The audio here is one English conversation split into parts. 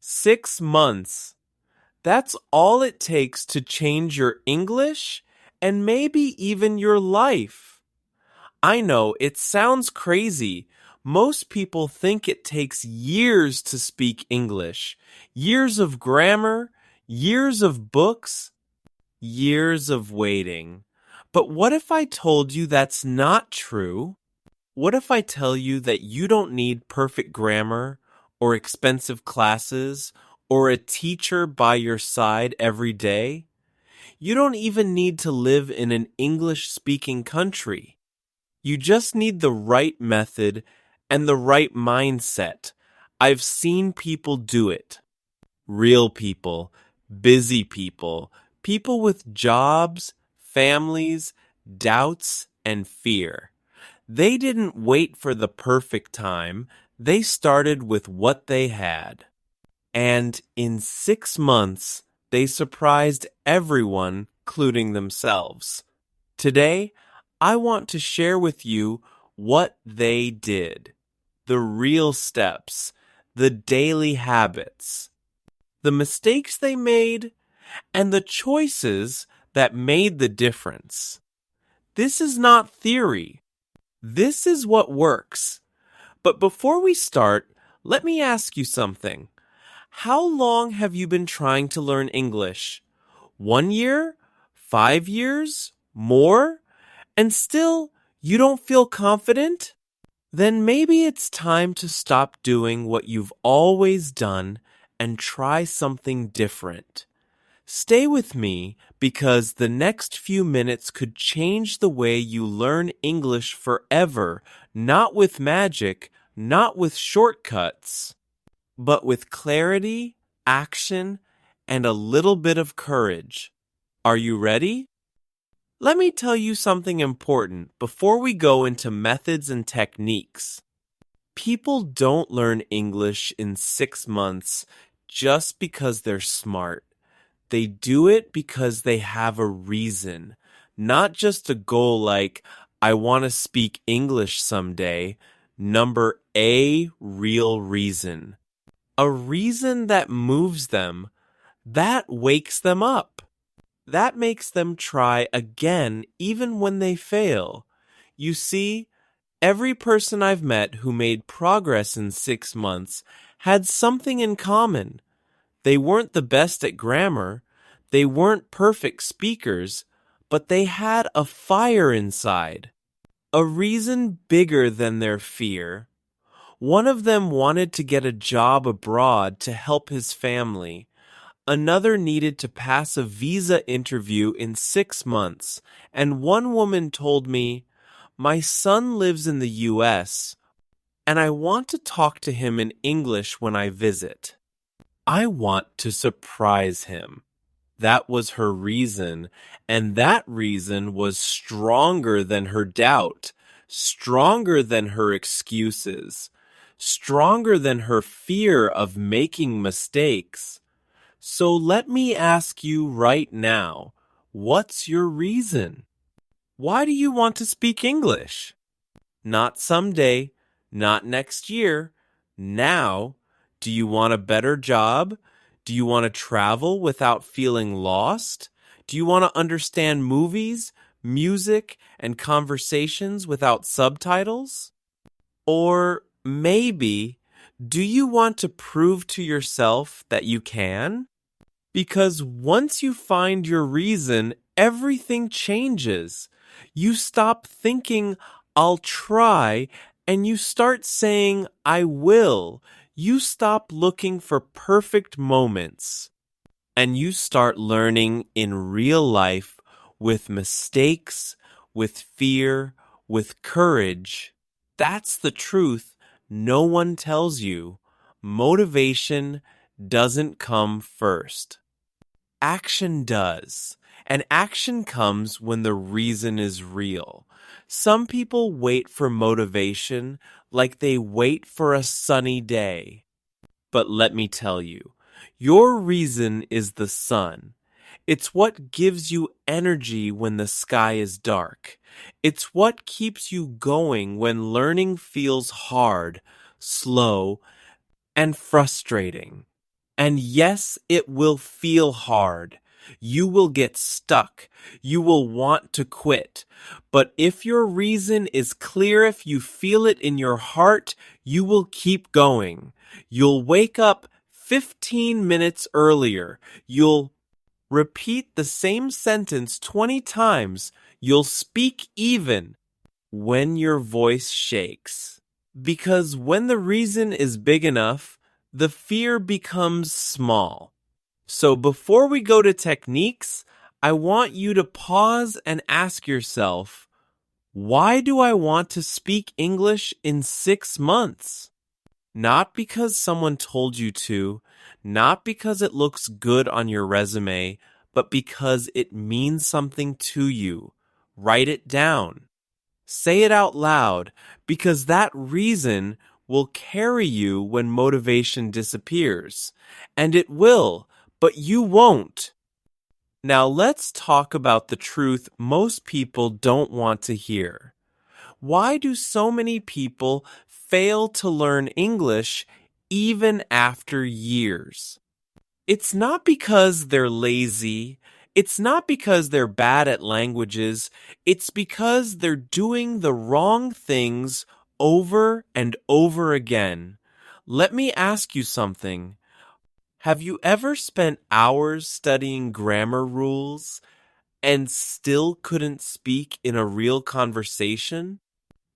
6 months. That's all it takes to change your English and maybe even your life. I know it sounds crazy. Most people think it takes years to speak English, years of grammar, years of books, years of waiting. But what if I told you that's not true? What if I tell you that you don't need perfect grammar or expensive classes or a teacher by your side every day? You don't even need to live in an English-speaking country. You just need the right method and the right mindset. I've seen people do it. Real people, busy people, people with jobs, families, doubts, and fear. They didn't wait for the perfect time. They started with what they had. And in 6 months, they surprised everyone, including themselves. Today, I want to share with you what they did, the real steps, the daily habits, the mistakes they made, and the choices that made the difference. This is not theory. This is what works. But before we start, let me ask you something. How long have you been trying to learn English? 1 year? 5 years? More? And still, you don't feel confident? Then maybe it's time to stop doing what you've always done and try something different. Stay with me because the next few minutes could change the way you learn English forever, not with magic, not with shortcuts, but with clarity, action, and a little bit of courage. Are you ready? Let me tell you something important before we go into methods and techniques. People don't learn English in 6 months just because they're smart. They do it because they have a reason, not just a goal like, I want to speak English someday. Number A, real reason. A reason that moves them, that wakes them up. That makes them try again even when they fail. You see, every person I've met who made progress in 6 months had something in common. They weren't the best at grammar, they weren't perfect speakers, but they had a fire inside, a reason bigger than their fear. One of them wanted to get a job abroad to help his family. Another needed to pass a visa interview in 6 months, and one woman told me, "My son lives in the US, and I want to talk to him in English when I visit. I want to surprise him." That was her reason, and that reason was stronger than her doubt, stronger than her excuses, stronger than her fear of making mistakes. So let me ask you right now, what's your reason? Why do you want to speak English? Not someday, not next year, now. Do you want a better job? Do you want to travel without feeling lost? Do you want to understand movies, music, and conversations without subtitles? Or maybe, do you want to prove to yourself that you can? Because once you find your reason, everything changes. You stop thinking, I'll try, and you start saying, I will. You stop looking for perfect moments, and you start learning in real life with mistakes, with fear, with courage. That's the truth no one tells you. Motivation doesn't come first. Action does, and action comes when the reason is real. Some people wait for motivation like they wait for a sunny day. But let me tell you, your reason is the sun. It's what gives you energy when the sky is dark. It's what keeps you going when learning feels hard, slow, and frustrating. And yes, it will feel hard. You will get stuck. You will want to quit. But if your reason is clear, if you feel it in your heart, you will keep going. You'll wake up 15 minutes earlier. You'll repeat the same sentence 20 times. You'll speak even when your voice shakes. Because when the reason is big enough, the fear becomes small. So before we go to techniques, I want you to pause and ask yourself, why do I want to speak English in 6 months? Not because someone told you to, not because it looks good on your resume, but because it means something to you. Write it down. Say it out loud, because that reason will carry you when motivation disappears. And it will, but you won't. Now let's talk about the truth most people don't want to hear. Why do so many people fail to learn English even after years? It's not because they're lazy. It's not because they're bad at languages. It's because they're doing the wrong things over and over again. Let me ask you something. Have you ever spent hours studying grammar rules and still couldn't speak in a real conversation?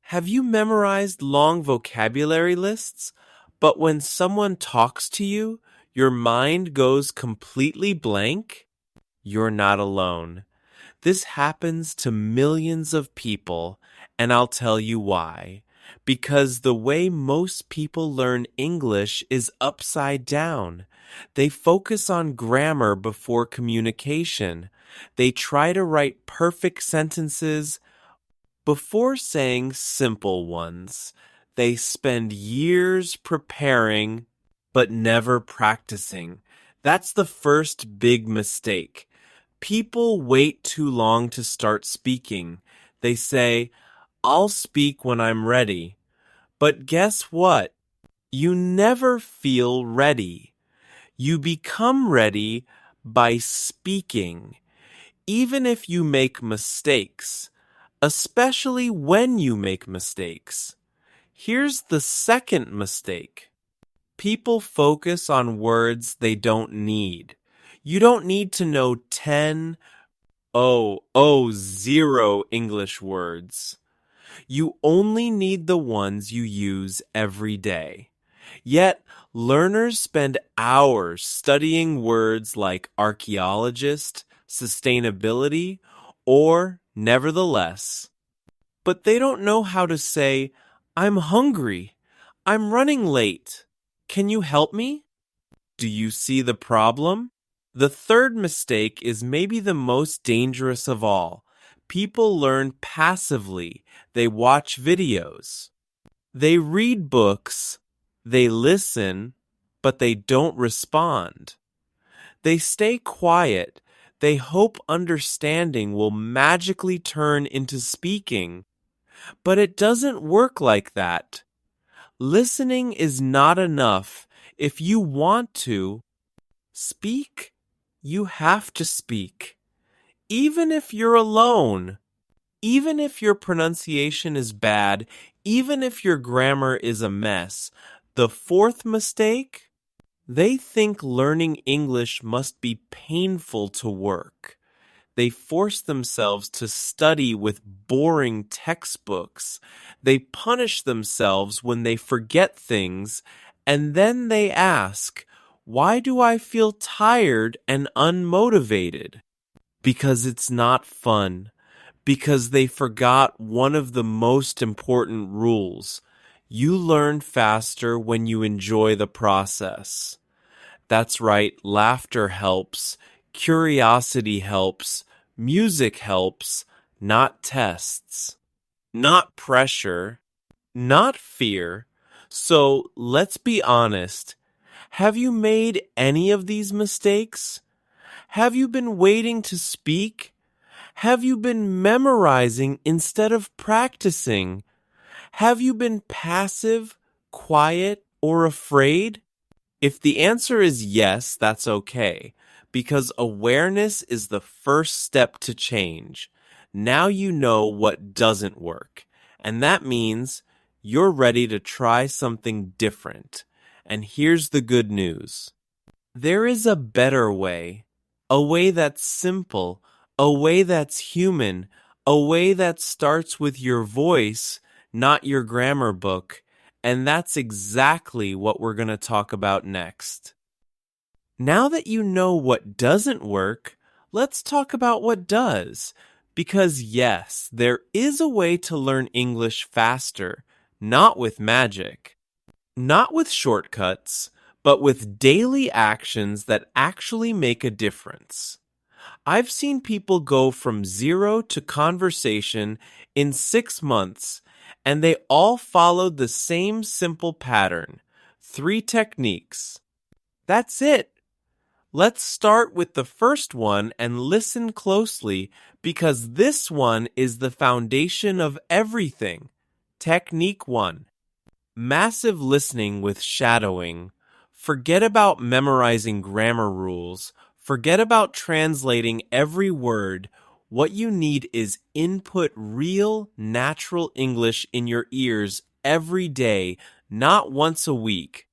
Have you memorized long vocabulary lists, but when someone talks to you, your mind goes completely blank? You're not alone. This happens to millions of people, and I'll tell you why. Because the way most people learn English is upside down. They focus on grammar before communication. They try to write perfect sentences before saying simple ones. They spend years preparing but never practicing. That's the first big mistake. People wait too long to start speaking. They say, I'll speak when I'm ready. But guess what? You never feel ready. You become ready by speaking, even if you make mistakes, especially when you make mistakes. Here's the second mistake. People focus on words they don't need. You don't need to know 10, 0 English words. You only need the ones you use every day. Yet, learners spend hours studying words like archaeologist, sustainability, or nevertheless. But they don't know how to say, I'm hungry. I'm running late. Can you help me? Do you see the problem? The third mistake is maybe the most dangerous of all. People learn passively. They watch videos. They read books. They listen, but they don't respond. They stay quiet. They hope understanding will magically turn into speaking. But it doesn't work like that. Listening is not enough. If you want to speak, you have to speak. Even if you're alone, even if your pronunciation is bad, even if your grammar is a mess. The fourth mistake? They think learning English must be painful to work. They force themselves to study with boring textbooks. They punish themselves when they forget things, and then they ask, why do I feel tired and unmotivated? Because it's not fun. Because they forgot one of the most important rules. You learn faster when you enjoy the process. That's right, laughter helps, curiosity helps, music helps, not tests, not pressure, not fear. So let's be honest. Have you made any of these mistakes? Have you been waiting to speak? Have you been memorizing instead of practicing? Have you been passive, quiet, or afraid? If the answer is yes, that's okay, because awareness is the first step to change. Now you know what doesn't work, and that means you're ready to try something different. And here's the good news. There is a way that's simple, a way that's human, a way that starts with your voice, not your grammar book, and that's exactly what we're going to talk about next. Now that you know what doesn't work, let's talk about what does. Because yes, there is a way to learn English faster, not with magic. Not with shortcuts, but with daily actions that actually make a difference. I've seen people go from zero to conversation in 6 months, and they all followed the same simple pattern. 3 techniques. That's it. Let's start with the first one and listen closely because this one is the foundation of everything. Technique 1. Massive listening with shadowing. Forget about memorizing grammar rules. Forget about translating every word. What you need is input real, natural English in your ears every day, not once a week.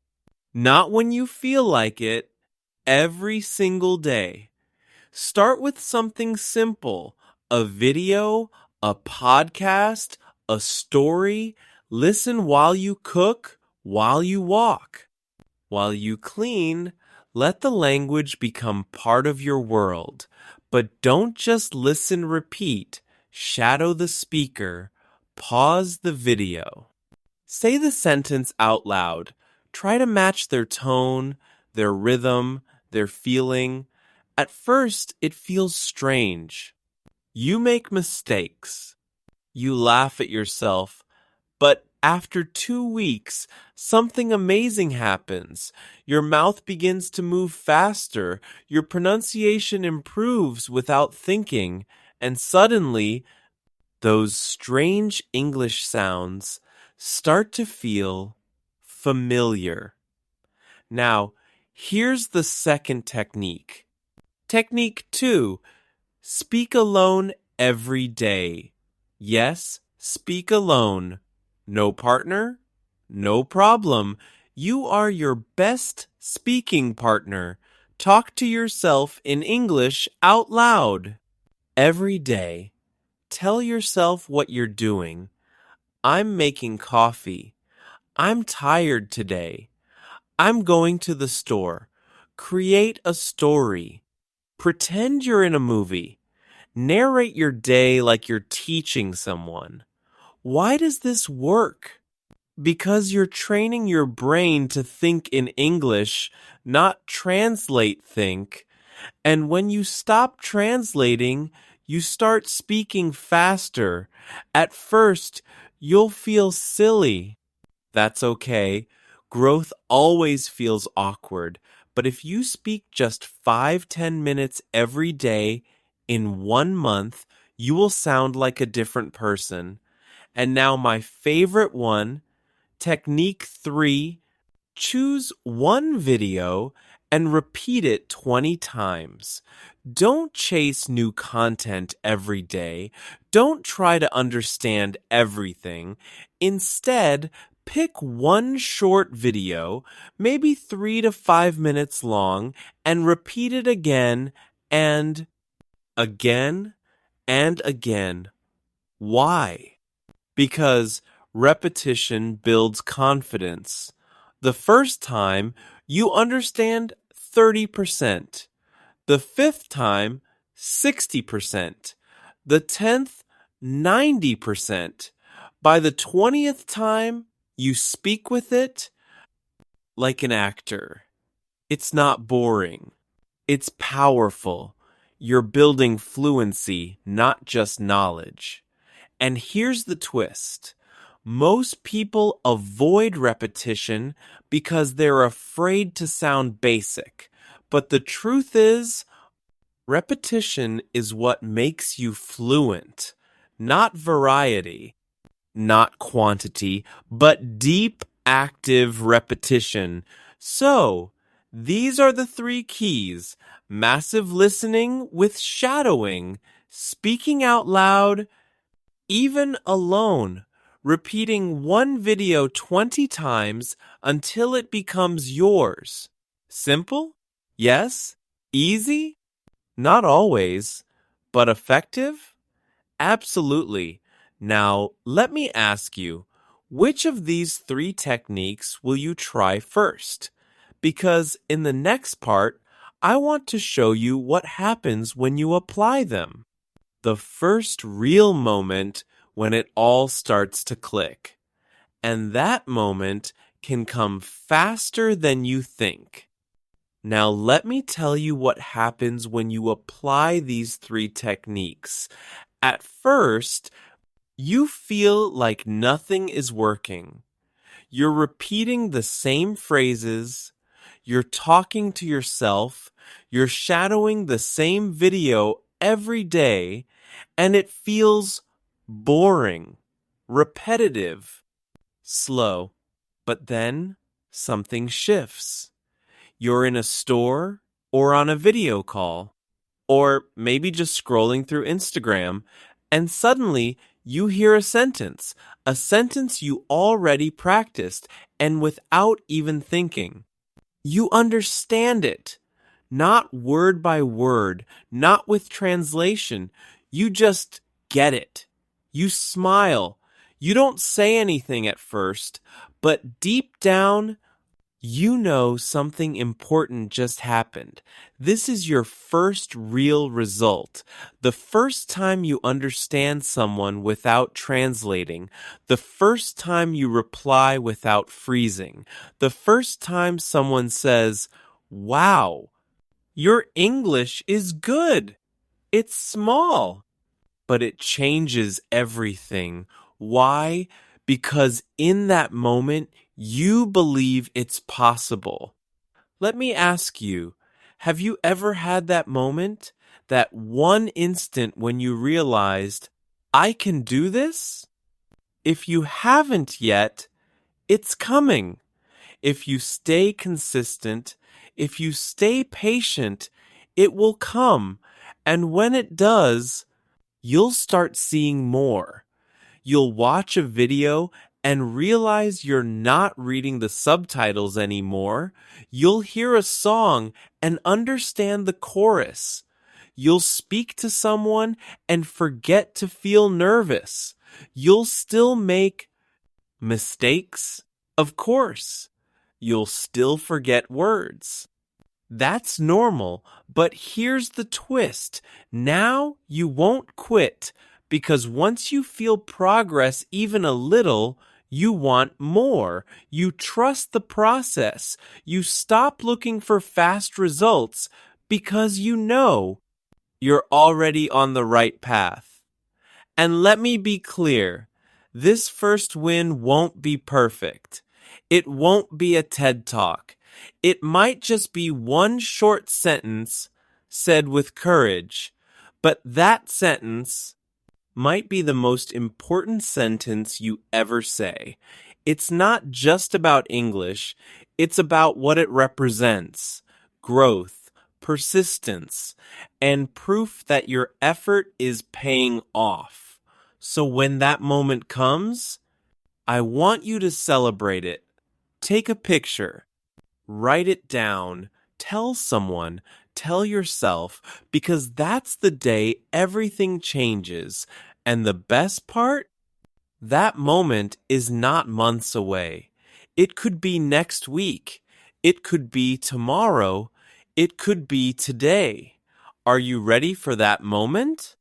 Not when you feel like it, every single day. Start with something simple, a video, a podcast, a story. Listen while you cook, while you walk. While you clean, let the language become part of your world. But don't just repeat. Shadow the speaker. Pause the video. Say the sentence out loud. Try to match their tone, their rhythm, their feeling. At first, it feels strange. You make mistakes. You laugh at yourself. But after 2 weeks, something amazing happens. Your mouth begins to move faster. Your pronunciation improves without thinking. And suddenly, those strange English sounds start to feel familiar. Now, here's the second technique. Technique 2. Speak alone every day. Yes, speak alone. No partner? No problem. You are your best speaking partner. Talk to yourself in English out loud. Every day, tell yourself what you're doing. I'm making coffee. I'm tired today. I'm going to the store. Create a story. Pretend you're in a movie. Narrate your day like you're teaching someone. Why does this work? Because you're training your brain to think in English, not translate think. And when you stop translating, you start speaking faster. At first, you'll feel silly. That's okay. Growth always feels awkward. But if you speak just 5-10 minutes every day, in 1 month, you will sound like a different person. And now my favorite one, technique 3, choose one video and repeat it 20 times. Don't chase new content every day. Don't try to understand everything. Instead, pick one short video, maybe 3 to 5 minutes long, and repeat it again and again and again. Why? Because repetition builds confidence. The first time, you understand 30%. The fifth time, 60%. The 10th, 90%. By the 20th time, you speak with it like an actor. It's not boring. It's powerful. You're building fluency, not just knowledge. And here's the twist. Most people avoid repetition because they're afraid to sound basic. But the truth is, repetition is what makes you fluent, not variety, not quantity, but deep, active repetition. So, These are the three keys: massive listening with shadowing, speaking out loud, even alone, repeating one video 20 times until it becomes yours. Simple? Yes. Easy? Not always. But effective? Absolutely. Now, let me ask you, which of these three techniques will you try first? Because in the next part, I want to show you what happens when you apply them. The first real moment when it all starts to click. And that moment can come faster than you think. Now, let me tell you what happens when you apply these three techniques. At first, you feel like nothing is working. You're repeating the same phrases, you're talking to yourself, you're shadowing the same video every day, and it feels boring, repetitive, slow. But then something shifts. You're in a store or on a video call, or maybe just scrolling through Instagram, and suddenly you hear a sentence you already practiced, and without even thinking. You understand it, not word by word, not with translation. You just get it. You smile. You don't say anything at first, but deep down, you know something important just happened. This is your first real result. The first time you understand someone without translating. The first time you reply without freezing. The first time someone says, "Wow, your English is good. It's small." But it changes everything. Why? Because in that moment, you believe it's possible. Let me ask you, have you ever had that moment? That one instant when you realized, I can do this? If you haven't yet, it's coming. If you stay consistent, if you stay patient, it will come. And when it does, you'll start seeing more. You'll watch a video and realize you're not reading the subtitles anymore. You'll hear a song and understand the chorus. You'll speak to someone and forget to feel nervous. You'll still make mistakes, of course. You'll still forget words. That's normal, but here's the twist. Now you won't quit, because once you feel progress even a little, you want more. You trust the process. You stop looking for fast results because you know you're already on the right path. And let me be clear, this first win won't be perfect. It won't be a TED Talk. It might just be one short sentence said with courage, but that sentence might be the most important sentence you ever say. It's not just about English, it's about what it represents: growth, persistence, and proof that your effort is paying off. So when that moment comes, I want you to celebrate it. Take a picture. Write it down. Tell someone. Tell yourself, because that's the day everything changes. And the best part? That moment is not months away. It could be next week. It could be tomorrow. It could be today. Are you ready for that moment?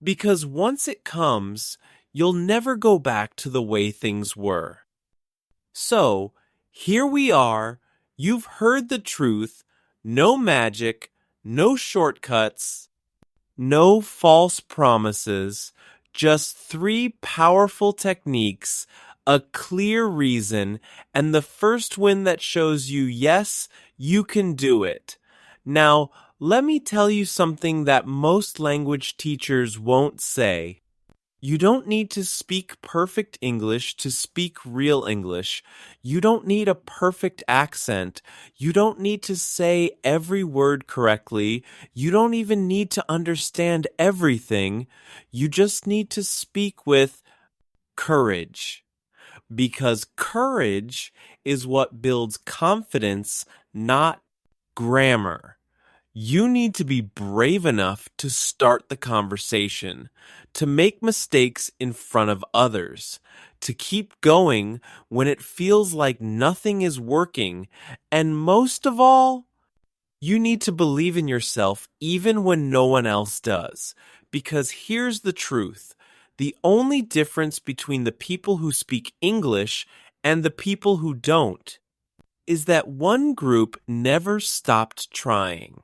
Because once it comes, you'll never go back to the way things were. So, here we are. You've heard the truth. No magic, no shortcuts, no false promises, just three powerful techniques, a clear reason, and the first win that shows you, yes, you can do it. Now, let me tell you something that most language teachers won't say. You don't need to speak perfect English to speak real English. You don't need a perfect accent. You don't need to say every word correctly. You don't even need to understand everything. You just need to speak with courage. Because courage is what builds confidence, not grammar. You need to be brave enough to start the conversation, to make mistakes in front of others, to keep going when it feels like nothing is working, and most of all, you need to believe in yourself even when no one else does. Because here's the truth: the only difference between the people who speak English and the people who don't is that one group never stopped trying.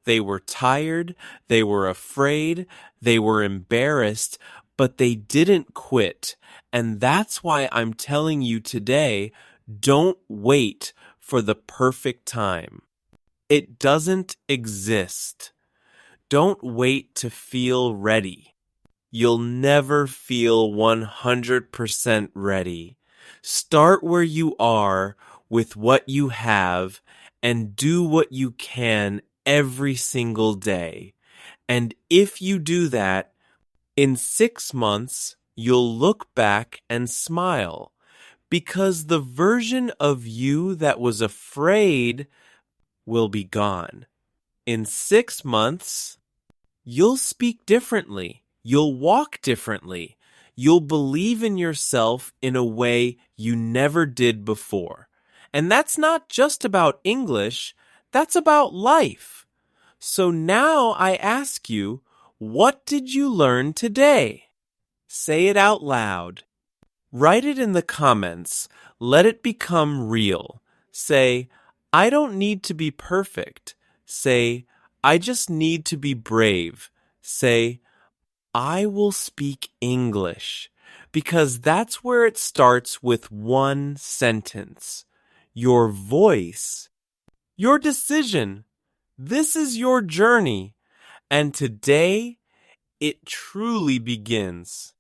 They were tired, they were afraid, they were embarrassed, but they didn't quit. And that's why I'm telling you today, don't wait for the perfect time. It doesn't exist. Don't wait to feel ready. You'll never feel 100% ready. Start where you are with what you have and do what you can every single day. And if you do that, in 6 months, you'll look back and smile because the version of you that was afraid will be gone. In 6 months, you'll speak differently. You'll walk differently. You'll believe in yourself in a way you never did before. And that's not just about English, that's about life. So now I ask you, what did you learn today? Say it out loud. Write it in the comments. Let it become real. Say, I don't need to be perfect. Say, I just need to be brave. Say, I will speak English. Because that's where it starts with one sentence. Your voice. Your decision. This is your journey. And today, it truly begins.